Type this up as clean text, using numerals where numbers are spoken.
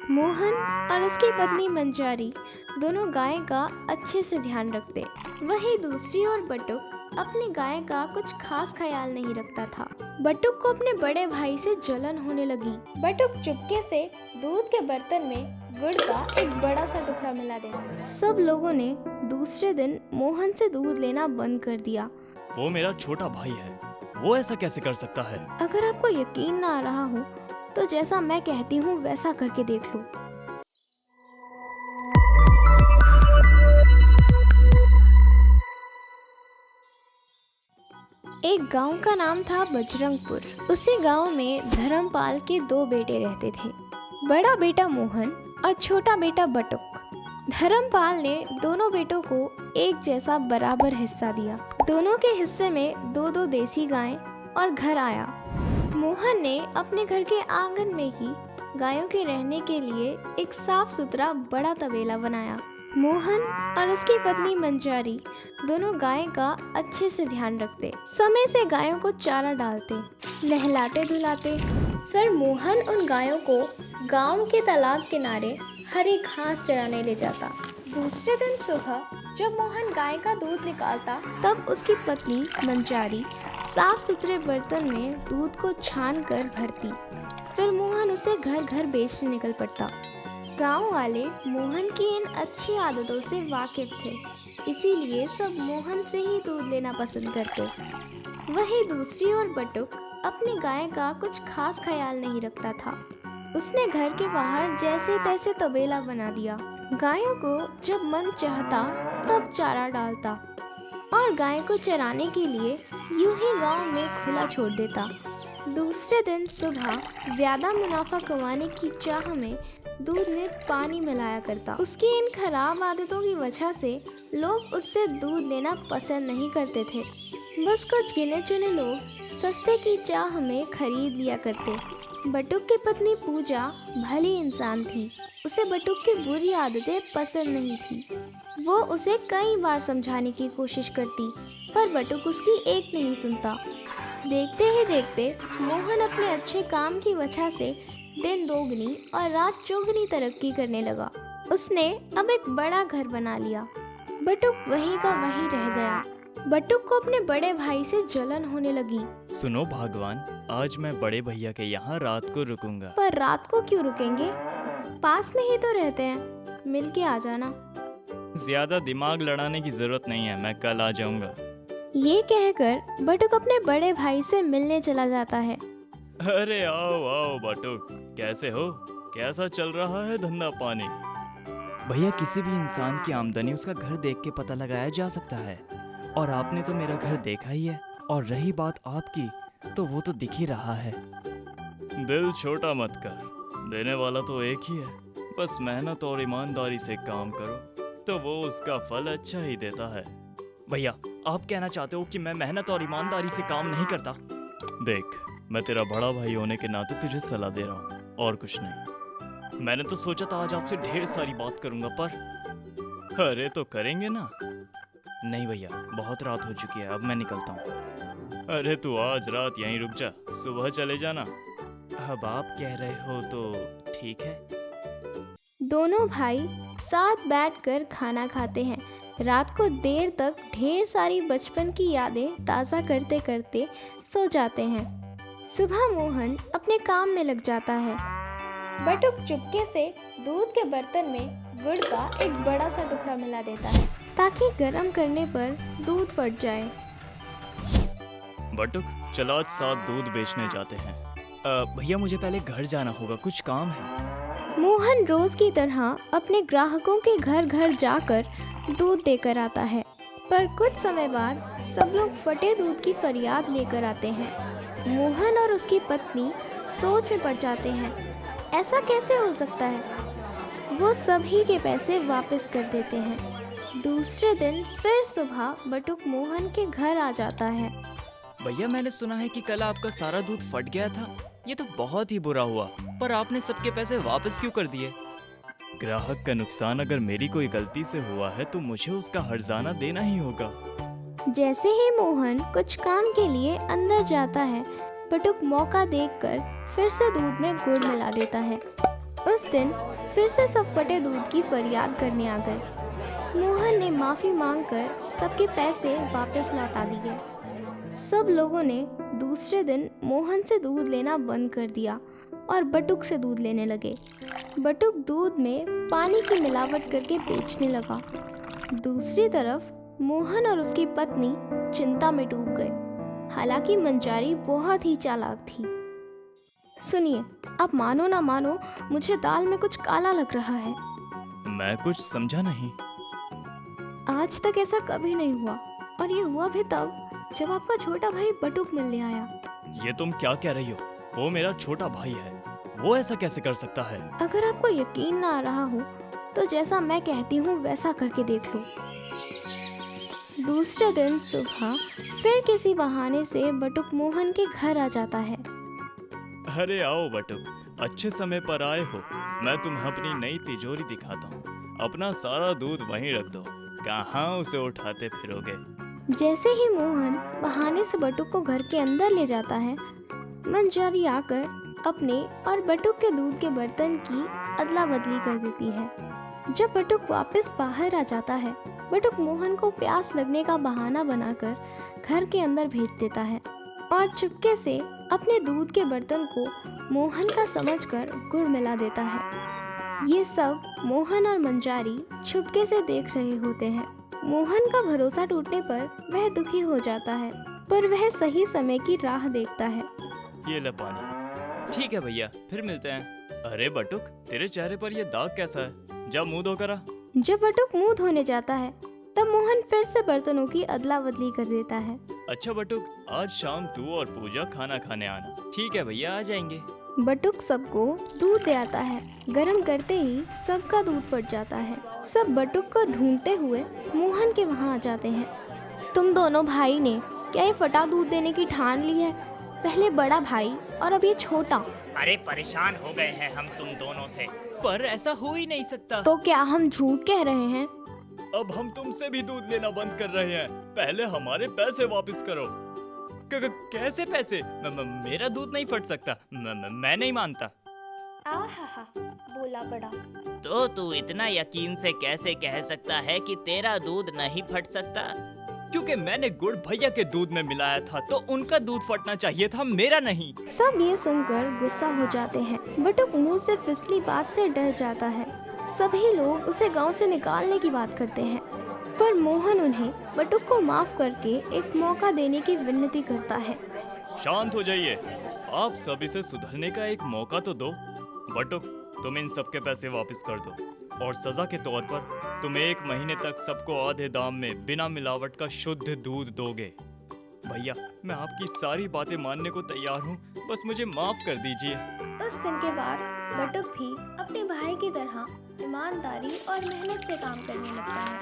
मोहन और उसकी पत्नी मंजारी दोनों गाय का अच्छे से ध्यान रखते। वहीं दूसरी ओर बटुक अपनी गाय का कुछ खास ख्याल नहीं रखता था। बटुक को अपने बड़े भाई से जलन होने लगी। बटुक चुपके से दूध के बर्तन में गुड़ का एक बड़ा सा टुकड़ा मिला देता। सब लोगों ने दूसरे दिन मोहन से दूध लेना बंद कर दिया। वो मेरा छोटा भाई है, वो ऐसा कैसे कर सकता है? अगर आपको यकीन ना आ रहा हो तो जैसा मैं कहती हूँ वैसा करके देख लो। एक गांव का नाम था बजरंगपुर। उसी गांव में धर्मपाल के 2 बेटे रहते थे, बड़ा बेटा मोहन और छोटा बेटा बटुक। धर्मपाल ने दोनों बेटों को एक जैसा बराबर हिस्सा दिया। दोनों के हिस्से में 2-2 देसी गायें और घर आया। मोहन ने अपने घर के आंगन में ही गायों के रहने के लिए एक साफ सुथरा बड़ा तबेला बनाया। मोहन और उसकी पत्नी मंजारी दोनों गाय का अच्छे से ध्यान रखते। समय से गायों को चारा डालते, नहलाते धुलाते। फिर मोहन उन गायों को गांव के तालाब किनारे हरी घास चराने ले जाता। दूसरे दिन सुबह जब मोहन गाय का दूध निकालता, तब उसकी पत्नी मंजारी साफ सुथरे बर्तन में दूध को छान कर भरती। फिर मोहन उसे घर घर बेचने निकल पड़ता। गांव वाले मोहन की इन अच्छी आदतों से वाकिफ थे, इसीलिए सब मोहन से ही दूध लेना पसंद करते। वहीं दूसरी ओर बटुक अपनी गाय का कुछ खास ख्याल नहीं रखता था। उसने घर के बाहर जैसे तैसे तबेला बना दिया। गायों को जब मन चाहता तब चारा डालता और गाय को चराने के लिए यूं ही गांव में खुला छोड़ देता। दूसरे दिन सुबह ज्यादा मुनाफा कमाने की चाह में दूध में पानी मिलाया करता। उसकी इन खराब आदतों की वजह से लोग उससे दूध लेना पसंद नहीं करते थे। बस कुछ गिने चुने लोग सस्ते की चाह में खरीद लिया करते। बटुक की पत्नी पूजा भली इंसान थी। उसे बटुक की बुरी आदतें पसंद नहीं थी। वो उसे कई बार समझाने की कोशिश करती, पर बटुक उसकी एक नहीं सुनता। देखते ही देखते मोहन अपने अच्छे काम की वजह से दिन दोगुनी और रात चौगुनी तरक्की करने लगा। उसने अब एक बड़ा घर बना लिया। बटुक वहीं का वहीं रह गया। बटुक को अपने बड़े भाई से जलन होने लगी। सुनो भगवान, आज मैं बड़े भैया के यहाँ रात को रुकूंगा। पर रात को क्यों रुकेंगे? पास में ही तो रहते हैं, मिल के आ जाना। ज्यादा दिमाग लड़ाने की जरूरत नहीं है, मैं कल आ जाऊंगा। ये कहकर बटुक अपने बड़े भाई से मिलने चला जाता है। अरे आओ आओ बटुक, कैसे हो? कैसा चल रहा है धंधा पानी? भैया, किसी भी इंसान की आमदनी उसका घर देख के पता लगाया जा सकता है, और आपने तो मेरा घर देखा ही है। और रही बात आपकी, तो वो तो दिख ही रहा है। दिल छोटा मत कर, देने वाला तो एक ही है। बस मेहनत और ईमानदारी से काम करो तो वो उसका फल अच्छा ही देता है। भैया, आप कहना चाहते हो कि मैं मेहनत और ईमानदारी से काम नहीं करता? देख, मैं तेरा बड़ा भाई होने के नाते तुझे सलाह दे रहा हूँ, और कुछ नहीं। मैंने तो सोचा था आज आपसे ढेर सारी बात करूंगा, पर अरे तो करेंगे ना? नहीं भैया, बहुत रात हो चुकी है, अब मैं निकलता हूँ। अरे तू आज रात यहीं रुक जा, सुबह चले जाना। अब आप कह रहे हो तो ठीक है। दोनों भाई साथ बैठकर खाना खाते हैं। रात को देर तक ढेर सारी बचपन की यादें ताज़ा करते करते सो जाते हैं। सुबह मोहन अपने काम में लग जाता है। बटुक चुपके से दूध के बर्तन में गुड़ का एक बड़ा सा टुकड़ा मिला देता है, ताकि गर्म करने पर दूध फट जाए। बटुक, चलो आज साथ दूध बेचने जाते हैं। भैया, मुझे पहले घर जाना होगा, कुछ काम है। मोहन रोज की तरह अपने ग्राहकों के घर घर जाकर दूध देकर आता है, पर कुछ समय बाद सब लोग फटे दूध की फरियाद लेकर आते हैं। मोहन और उसकी पत्नी सोच में पड़ जाते हैं, ऐसा कैसे हो सकता है? वो सभी के पैसे वापस कर देते हैं। दूसरे दिन फिर सुबह बटुक मोहन के घर आ जाता है। भैया, मैंने सुना है कि कल आपका सारा दूध फट गया था। ये तो बहुत ही बुरा हुआ, पर आपने सबके पैसे वापस क्यों कर दिए? ग्राहक का नुकसान अगर मेरी कोई गलती से हुआ है तो मुझे उसका हर्जाना देना ही होगा। जैसे ही मोहन कुछ काम के लिए अंदर जाता है, बटुक मौका देखकर फिर से दूध में गुड़ मिला देता है। उस दिन फिर से सब फटे दूध की फरियाद करने आ गए। मोहन ने माफ़ी मांगकर सबके पैसे वापस लौटा दिए। सब लोगों ने दूसरे दिन मोहन से दूध लेना बंद कर दिया और बटुक से दूध लेने लगे। बटुक दूध में पानी की मिलावट करके बेचने लगा। दूसरी तरफ मोहन और उसकी पत्नी चिंता में डूब गए। हालांकि मंजारी बहुत ही चालाक थी। सुनिए, आप मानो ना मानो, मुझे दाल में कुछ काला लग रहा है। मैं कुछ समझा नहीं। आज तक ऐसा कभी नहीं हुआ, और ये हुआ भी तब जब आपका छोटा भाई बटुक मिलने आया। ये तुम क्या कह रही हो? वो मेरा छोटा भाई है, वो ऐसा कैसे कर सकता है? अगर आपको यकीन ना आ रहा हो तो जैसा मैं कहती हूँ वैसा करके देख लो। दूसरे दिन सुबह फिर किसी बहाने से बटुक मोहन के घर आ जाता है। अरे आओ बटुक, अच्छे समय पर आए हो। मैं तुम्हें अपनी नई तिजोरी दिखाता हूँ। अपना सारा दूध वहीं रख दो, कहाँ उसे उठाते फिरोगे? जैसे ही मोहन बहाने से बटुक को घर के अंदर ले जाता है, मंजारी आकर अपने और बटुक के दूध के बर्तन की अदला बदली कर देती है। जब बटुक वापस बाहर आ जाता है, बटुक मोहन को प्यास लगने का बहाना बनाकर घर के अंदर भेज देता है और चुपके से अपने दूध के बर्तन को मोहन का समझकर गुड़ मिला देता है। ये सब मोहन और मंजारी चुपके से देख रहे होते हैं। मोहन का भरोसा टूटने पर वह दुखी हो जाता है, पर वह सही समय की राह देखता है। ये ले पानी। ठीक है भैया, फिर मिलते हैं। अरे बटुक, तेरे चेहरे पर ये दाग कैसा है? जा मुंह धोकर आ। जब बटुक मुंह धोने जाता है तब मोहन फिर से बर्तनों की अदला बदली कर देता है। अच्छा बटुक, आज शाम तू और पूजा खाना खाने आना। ठीक है भैया, आ जाएंगे। बटुक सबको दूध ले आता है। गर्म करते ही सबका दूध फट जाता है। सब बटुक को ढूंढते हुए मोहन के वहाँ आ जाते हैं। तुम दोनों भाई ने क्या ये फटा दूध देने की ठान ली है? पहले बड़ा भाई और अब ये छोटा। अरे परेशान हो गए हैं हम तुम दोनों से। पर ऐसा हो ही नहीं सकता। तो क्या हम झूठ कह रहे हैं? अब हम तुमसे भी दूध लेना बंद कर रहे हैं। पहले हमारे पैसे वापस करो। कैसे पैसे? मेरा दूध नहीं फट सकता। मैं नहीं मानता। आहा, बोला बड़ा। तो तू इतना यकीन से कैसे कह सकता है कि तेरा दूध नहीं फट सकता? क्योंकि मैंने गुड़ भैया के दूध में मिलाया था, तो उनका दूध फटना चाहिए था, मेरा नहीं। सब ये सुनकर गुस्सा हो जाते हैं। बटुक मुंह से फिसली बात से डर जाता है। सभी लोग उसे गांव से निकालने की बात करते हैं, पर मोहन उन्हें बटुक को माफ करके एक मौका देने की विनती करता है। शांत हो जाइए, आप सभी से सुधरने का एक मौका तो दो। बटुक, तुम इन सबके पैसे वापस कर दो, और सजा के तौर पर तुम 1 महीने तक सबको आधे दाम में बिना मिलावट का शुद्ध दूध दोगे। भैया, मैं आपकी सारी बातें मानने को तैयार हूँ, बस मुझे माफ कर दीजिए। उस दिन के बाद बटुक भी अपने भाई की तरह ईमानदारी और मेहनत से काम करने लगता है।